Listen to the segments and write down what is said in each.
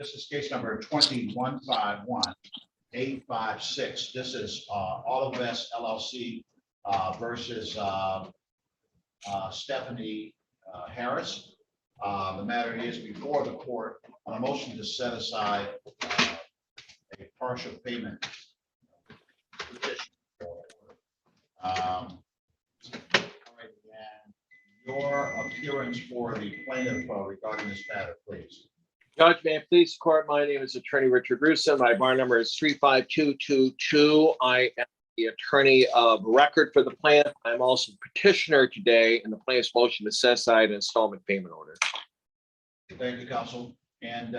This is case number 2151856. This is AutoVest LLC versus Stephanie Harris. The matter is before the court on a motion to set aside a partial payment petition. All right, and your appearance for the plaintiff regarding this matter, please. Judge, may I please court? My name is Attorney Richard Gruson. My bar number is 35222. I am the attorney of record for the plaintiff. I'm also petitioner today in the plaintiff's motion to set aside an installment payment order. Thank you, counsel. And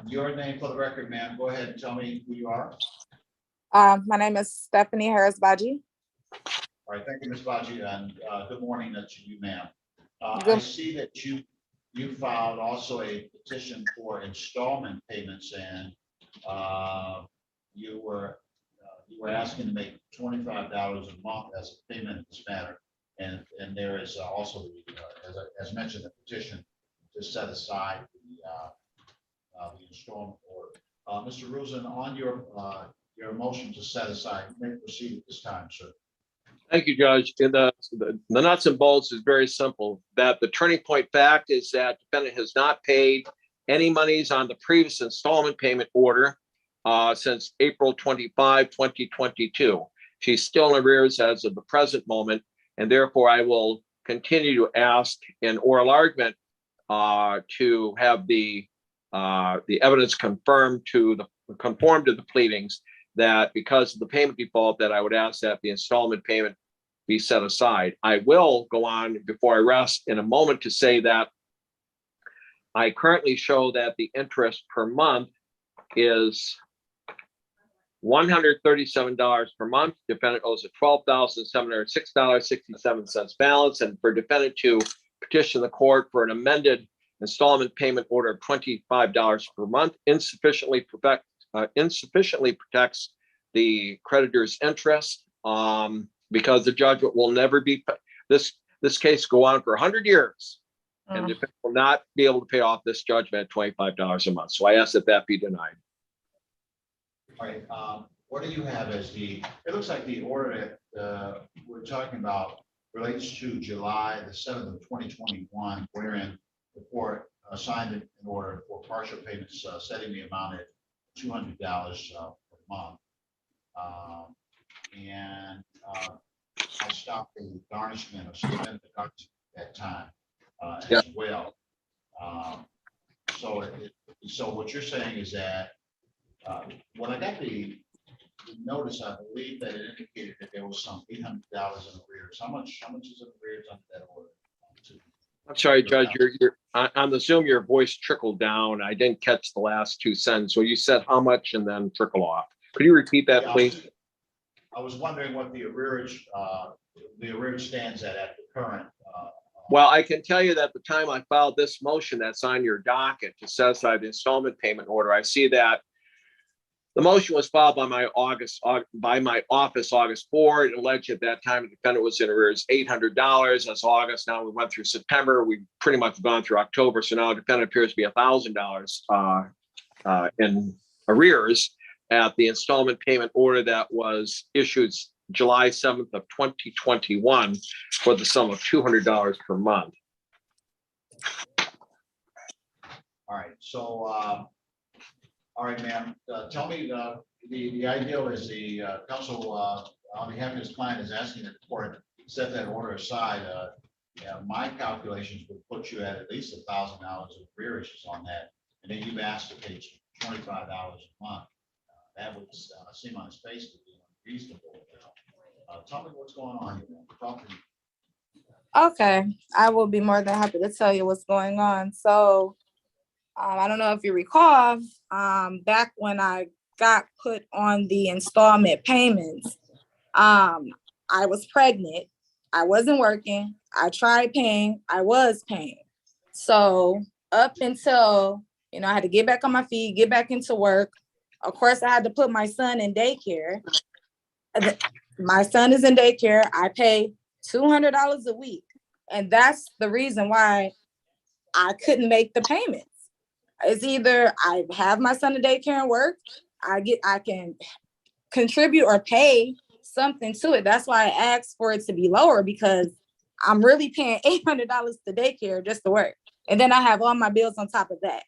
your name for the record, ma'am. Go ahead and tell me who you are. My name is Stephanie Harris Baji. All right, thank you, Ms. Baji, and good morning to you, ma'am. I Good. see that you filed also a petition for installment payments, and you were asking to make $25 a month as a payment in this matter, and there is also as mentioned, the petition to set aside the installment order. Mr. Rosen, on your motion to set aside, you may proceed at this time, sir. Thank you, Judge. The nuts and bolts is very simple. That the turning point fact is that defendant has not paid any monies on the previous installment payment order since April 25, 2022. She's still in arrears as of the present moment, and therefore I will continue to ask in oral argument to have the evidence conform to the pleadings, that because of the payment default, that I would ask that the installment payment be set aside. I will go on before I rest in a moment to say that I currently show that the interest per month is $137 per month. Defendant owes a $12,706.67 balance, and for defendant to petition the court for an amended installment payment order of $25 per month insufficiently protects the creditor's interest, because the judgment will never be, this case go on for 100 years, and the defendant will not be able to pay off this judgment at $25 a month. So I ask that that be denied. All right, what do you have as it looks like the order that we're talking about relates to July the 7th of 2021, wherein the court signed an order for partial payments setting the amount at $200 per month. And I stopped the garnishment of suspended garnishment at that time as well. So what you're saying is that when I got the notice, I believe that it indicated that there was some $800 in arrears. How much is in arrears under that order? I'm sorry, Judge, you're on the Zoom, your voice trickled down. I didn't catch the last two sentences. So you said how much and then trickle off. Could you repeat that, please? I was wondering what the arrears stands at the current. Well, I can tell you that at the time I filed this motion that's on your docket to set aside the installment payment order, I see that the motion was filed by my office August 4. It alleged at that time the defendant was in arrears $800. That's August. Now we went through September. We've pretty much gone through October. So now the defendant appears to be $1,000 in arrears at the installment payment order that was issued July 7th of 2021 for the sum of $200 per month. All right. So, all right, ma'am. Tell me the ideal is the counsel on behalf of his client is asking the court to set that order aside. My calculations would put you at least $1,000 of arrears on that, and then you've asked to pay $25 a month. That would seem on its face to be unreasonable. Tell me what's going on here. Talk to me. Okay, I will be more than happy to tell you what's going on. So I don't know if you recall, back when I got put on the installment payments, I was pregnant. I wasn't working. I tried paying. I was paying. So up until, I had to get back on my feet, get back into work. Of course, I had to put my son in daycare. My son is in daycare. I pay $200 a week. And that's the reason why I couldn't make the payments. It's either I have my son to daycare and work, I can contribute or pay something to it. That's why I asked for it to be lower, because I'm really paying $800 to daycare just to work. And then I have all my bills on top of that.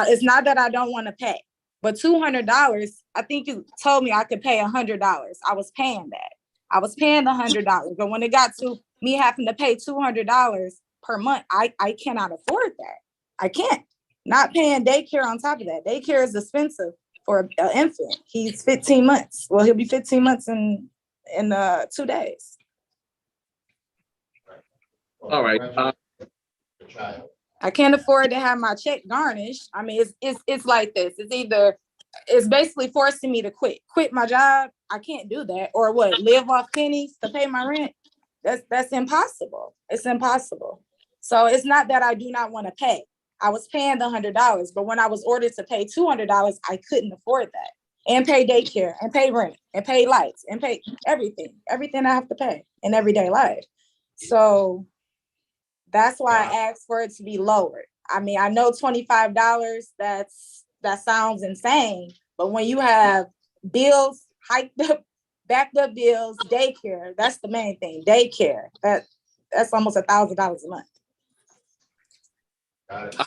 It's not that I don't want to pay, but $200, I think you told me I could pay $100. I was paying that. I was paying the $100. But when it got to me having to pay $200 per month, I cannot afford that. I can't. Not paying daycare on top of that. Daycare is expensive for an infant. He's 15 months. Well, he'll be 15 months in 2 days. All right. I can't afford to have my check garnished. I mean, it's like this. It's basically forcing me to quit my job. I can't do that. Or what? Live off pennies to pay my rent. That's impossible. It's impossible. So it's not that I do not want to pay. I was paying the $100, but when I was ordered to pay $200, I couldn't afford that. And pay daycare, and pay rent, and pay lights, and pay everything I have to pay in everyday life. So that's why I asked for it to be lowered. I mean, I know $25, that sounds insane, but when you have bills hiked up, backed up bills, daycare, that's the main thing. Daycare, that's almost $1,000 a month. Got it.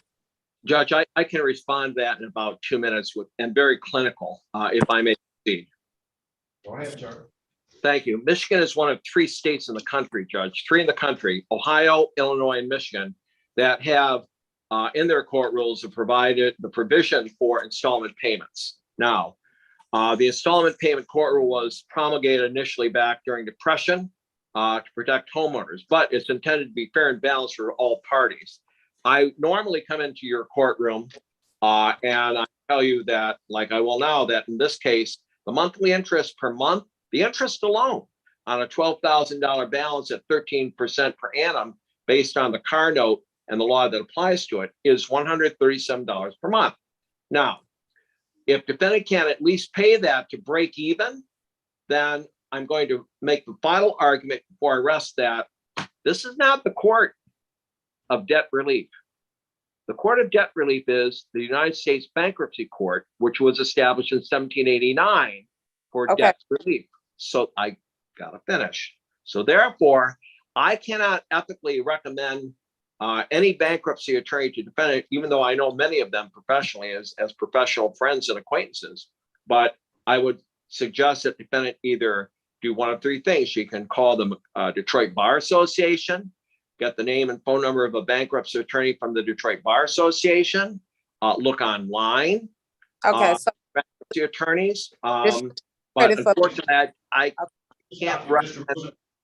Judge, I can respond to that in about 2 minutes and very clinical, if I may proceed. Go ahead, sir. Thank you. Michigan is one of 3 states in the country, Judge, 3 in the country, Ohio, Illinois, and Michigan, that have in their court rules have provided the provision for installment payments. Now, the installment payment court rule was promulgated initially back during Depression to protect homeowners, but it's intended to be fair and balanced for all parties. I normally come into your courtroom and I tell you that, like I will now, that in this case, the monthly interest per month, the interest alone on a $12,000 balance at 13% per annum, based on the car note and the law that applies to it, is $137 per month. Now, if defendant can at least pay that to break even, then I'm going to make the final argument before I rest that this is not the court of debt relief. The court of debt relief is the United States Bankruptcy Court, which was established in 1789 for debt relief. So I gotta finish. So therefore, I cannot ethically recommend any bankruptcy attorney to defendant, even though I know many of them professionally as professional friends and acquaintances. But I would suggest that defendant either do one of 3 things. She can call the Detroit Bar Association, get the name and phone number of a bankruptcy attorney from the Detroit Bar Association, look online. Okay, so bankruptcy attorneys. But unfortunately, I can't recommend.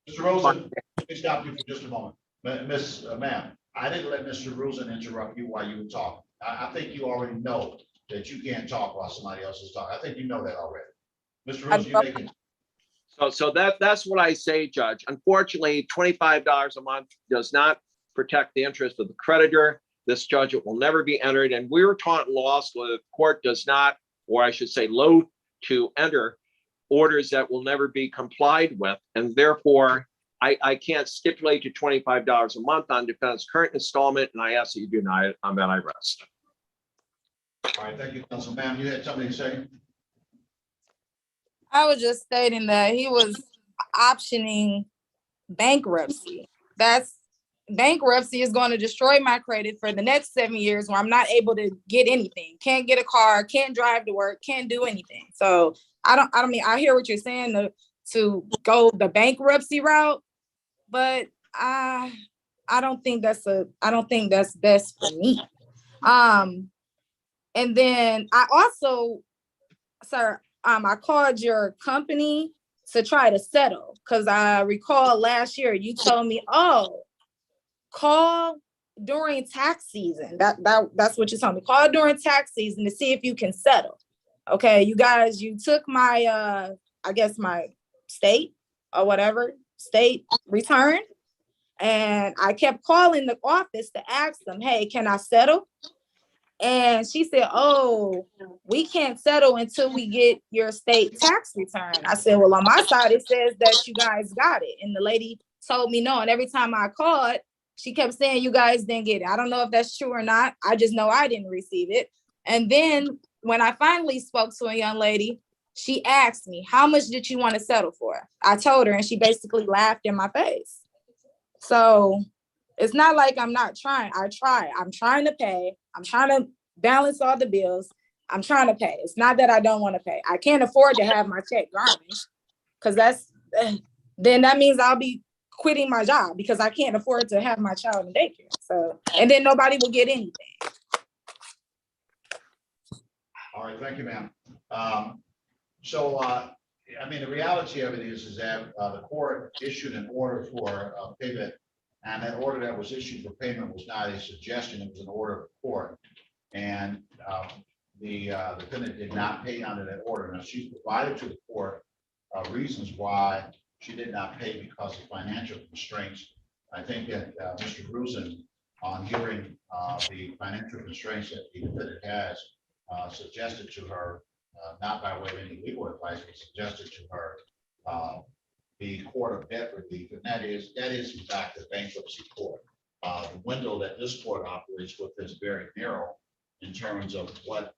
Mr. Rosen, let me stop you for just a moment. Ma'am, I didn't let Mr. Rosen interrupt you while you were talking. I think you already know that you can't talk while somebody else is talking. I think you know that already. Mr. Rosen, you making. So that's what I say, Judge. Unfortunately, $25 a month does not protect the interest of the creditor. This judgment will never be entered. And we were taught in law school that the court does not, or I should say, loath to enter orders that will never be complied with. And therefore, I can't stipulate to $25 a month on defendant's current installment, and I ask that you deny it. On that, I rest. All right, thank you, Counsel. Ma'am, you had something to say? I was just stating that he was optioning bankruptcy. Bankruptcy is going to destroy my credit for the next 7 years, where I'm not able to get anything. Can't get a car, can't drive to work, can't do anything. So I mean, I hear what you're saying to go the bankruptcy route, but I don't think that's best for me. And then I also, sir, I called your company to try to settle, because I recall last year you told me, oh, call during tax season. That's what you told me. Call during tax season to see if you can settle. Okay, you guys, you took my I guess my state or whatever state return, and I kept calling the office to ask them, hey, can I settle? And she said, oh, we can't settle until we get your state tax return. I said, well, on my side, it says that you guys got it. And the lady told me no. And every time I called, She kept saying you guys didn't get it. I don't know if that's true or not. I just know I didn't receive it. And then when I finally spoke to a young lady, she asked me, how much did you want to settle for? I told her, and she basically laughed in my face. So it's not like I'm not trying. I try. I'm trying to pay. I'm trying to balance all the bills. I'm trying to pay. It's not that I don't want to pay. I can't afford to have my check garnished because then that means I'll be quitting my job because I can't afford to have my child in daycare. So, and then nobody will get anything. All right, thank you, ma'am. I mean, the reality of it is that the court issued an order for payment, and that order that was issued for payment was not a suggestion, it was an order of the court. And the defendant did not pay under that order. Now, she's provided to the court reasons why she did not pay because of financial constraints. I think that Mr. Grusin, on hearing the financial constraints that the defendant has, suggested to her, not by way of any legal advice, but suggested to her the court of debt relief, and that is in fact the bankruptcy court. The window that this court operates with is very narrow in terms of what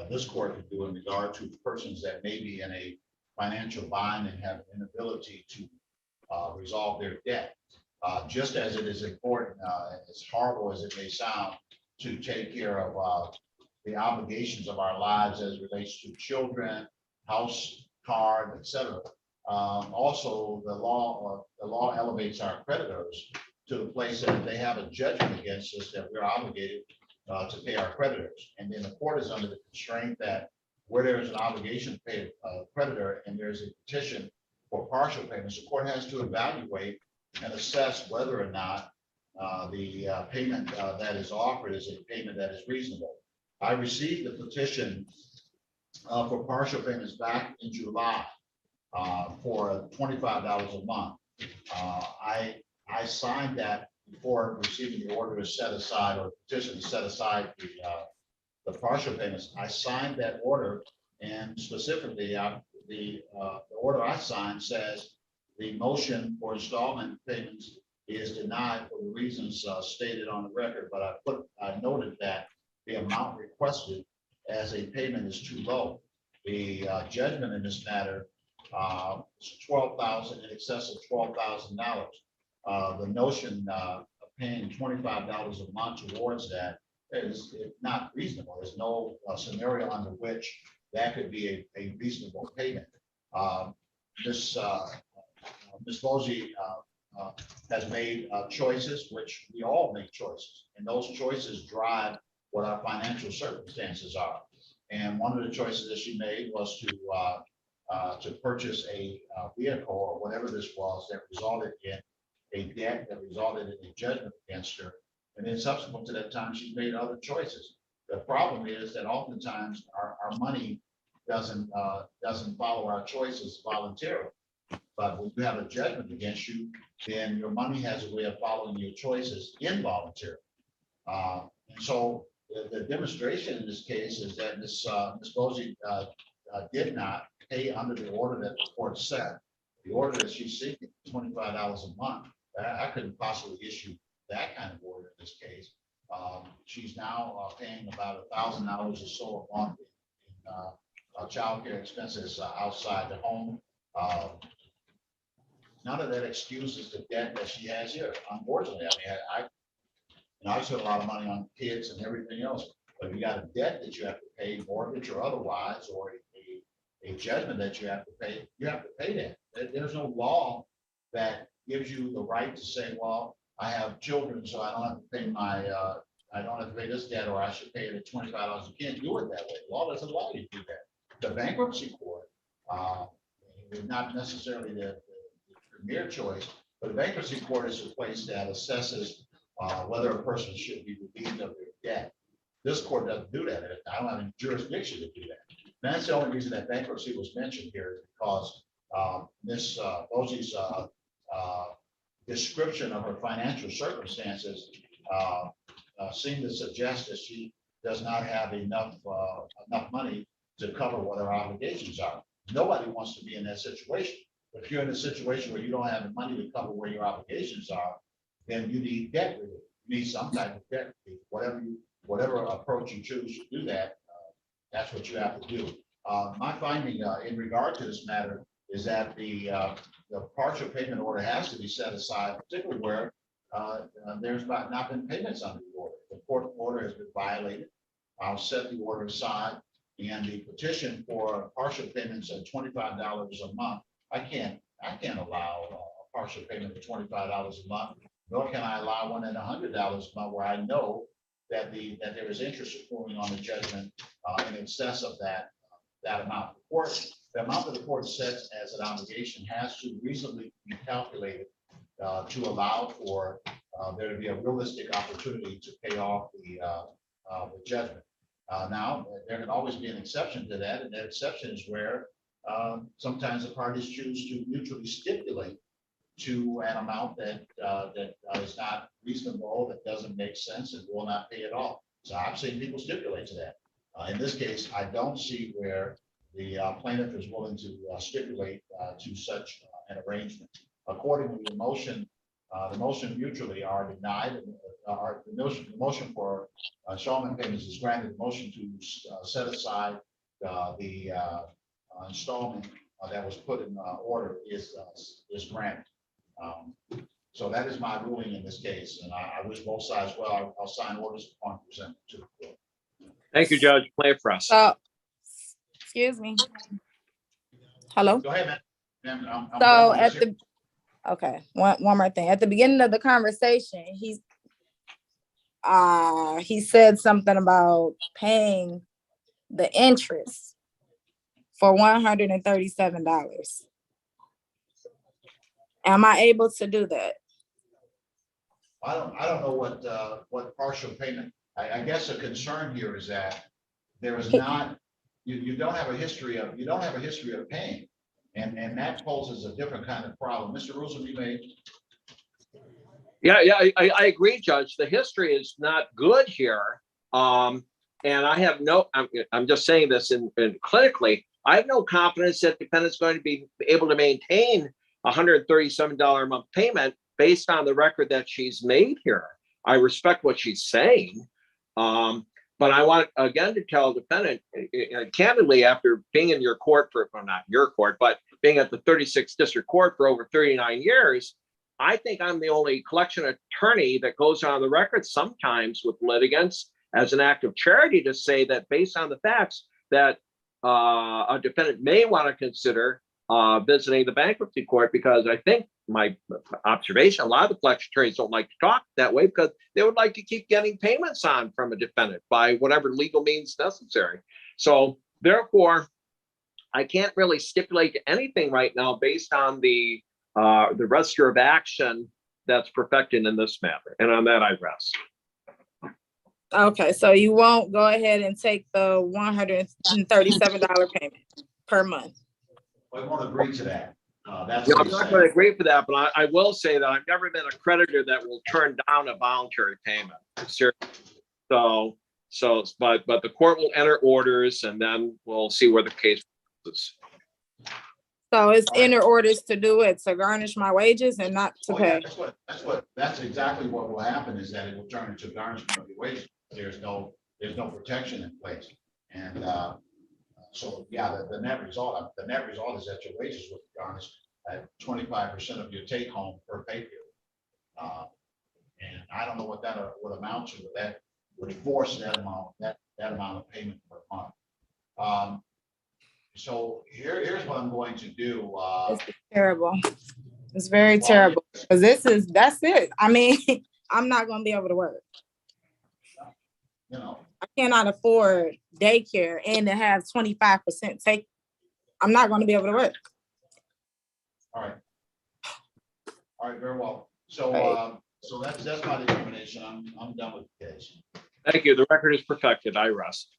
this court can do in regard to persons that may be in a financial bind and have an inability to resolve their debt. Just as it is important, as horrible as it may sound, to take care of the obligations of our lives as relates to children, house, car, etc. Also, the law elevates our creditors to the place that if they have a judgment against us, that we're obligated to pay our creditors. And then the court is under the constraint that where there is an obligation to pay a creditor and there's a petition for partial payments, the court has to evaluate and assess whether or not the payment that is offered is a payment that is reasonable. I received the petition for partial payments back in July for $25 a month. I signed that before receiving the order to set aside, or petition to set aside the partial payments. I signed that order, and specifically the order I signed says the motion for installment payments is denied for the reasons stated on the record, but I noted that the amount requested as a payment is too low. The judgment in this matter is $12,000, in excess of $12,000. The notion of paying $25 a month towards that is not reasonable. There's no scenario under which that could be a reasonable payment. Ms. Bosie has made choices, which we all make choices, and those choices drive what our financial circumstances are. And one of the choices that she made was to purchase a vehicle or whatever this was that resulted in a debt that resulted in a judgment against her. And then subsequent to that time, she's made other choices. The problem is that oftentimes our money doesn't follow our choices voluntarily. But when you have a judgment against you, then your money has a way of following your choices involuntarily. And so the demonstration in this case is that Ms. Bosie did not pay under the order that the court set. The order that she's seeking, $25 a month, I couldn't possibly issue that kind of order in this case. She's now paying about $1,000 or so a month in child care expenses outside the home. None of that excuses the debt that she has here, unfortunately. I mean, I spent a lot of money on kids and everything else, but if you got a debt that you have to pay, mortgage or otherwise, or a judgment that you have to pay that. There's no law that gives you the right to say, well, I have children, so I don't have to pay I don't have to pay this debt, or I should pay it at $25. You can't do it that way. The law doesn't allow you to do that. The bankruptcy court is not necessarily the premier choice, but the bankruptcy court is a place that assesses whether a person should be relieved of their debt. This court doesn't do that. I don't have any jurisdiction to do that. And that's the only reason that bankruptcy was mentioned here, is because Ms. Bosie's description of her financial circumstances seemed to suggest that she does not have enough money to cover what her obligations are. Nobody wants to be in that situation. But if you're in a situation where you don't have the money to cover where your obligations are, then you need debt relief. You need some type of debt relief, whatever approach you choose to do that, that's what you have to do. My finding in regard to this matter is that the partial payment order has to be set aside, particularly where there's not been payments under the order. The court order has been violated. I'll set the order aside, and the petition for partial payments at $25 a month. I can't allow a partial payment of $25 a month, nor can I allow one at $100 a month where I know that there is interest accruing on the judgment in excess of that amount. The amount that the court sets as an obligation has to reasonably be calculated to allow for there to be a realistic opportunity to pay off the judgment. Now, there can always be an exception to that, and that exception is where sometimes the parties choose to mutually stipulate to an amount that is not reasonable, that doesn't make sense, and will not pay it off. So I've seen people stipulate to that. In this case, I don't see where the plaintiff is willing to stipulate to such an arrangement. Accordingly, the motion mutually are denied. The motion for installment payments is granted. The motion to set aside the installment that was put in order is granted. So that is my ruling in this case, and I wish both sides well. I'll sign orders upon present to the court. Thank you, Judge. Play it for us. So, excuse me. Hello? Go ahead, man. I'm So done at with this the, okay, one more thing. At the beginning of the conversation, he said something about paying the interest for $137. Am I able to do that? I don't know what partial payment. I guess a concern here is that there is not, you don't have a history of paying, and that poses a different kind of problem. Mr. Rosen, you may. Yeah, I agree, Judge. The history is not good here. And I have I'm just saying this in clinically, I have no confidence that the defendant's going to be able to maintain $137 a month payment based on the record that she's made here. I respect what she's saying. But I want, again, to tell the defendant, candidly, after being in your court for, well, not your court, but being at the 36th District Court for over 39 years, I think I'm the only collection attorney that goes on the record sometimes with litigants as an act of charity to say that based on the facts that a defendant may want to consider visiting the bankruptcy court, because I think my observation, a lot of the collection attorneys don't like to talk that way because they would like to keep getting payments on from a defendant by whatever legal means necessary. So therefore, I can't really stipulate to anything right now based on the register of action that's perfected in this matter. And on that, I rest. Okay, so you won't go ahead and take the $137 payment per month? I won't agree to that. That's I'm what not he going to said. agree for that, but I will say that I've never been a creditor that will turn down a voluntary payment. So, but the court will enter orders, and then we'll see where the case is. So it's enter orders to do it, to garnish my wages and not to Oh, yeah, pay. that's exactly what will happen, is that it will turn into garnishment of your wages. There's no protection in place. And so, yeah, the net result is that your wages will be garnished at 25% of your take home per pay period. And I don't know what that would amount to, but that would force that amount of payment per month. So here's what I'm going to do. It's terrible. It's very terrible. Because that's it. I mean, I'm not going to be able to work. You know, I cannot afford daycare and to have 25% take. I'm not going to be able to work. all right, very well. So, so that's my determination. I'm done with the case. Thank you. The record is perfected. I rest.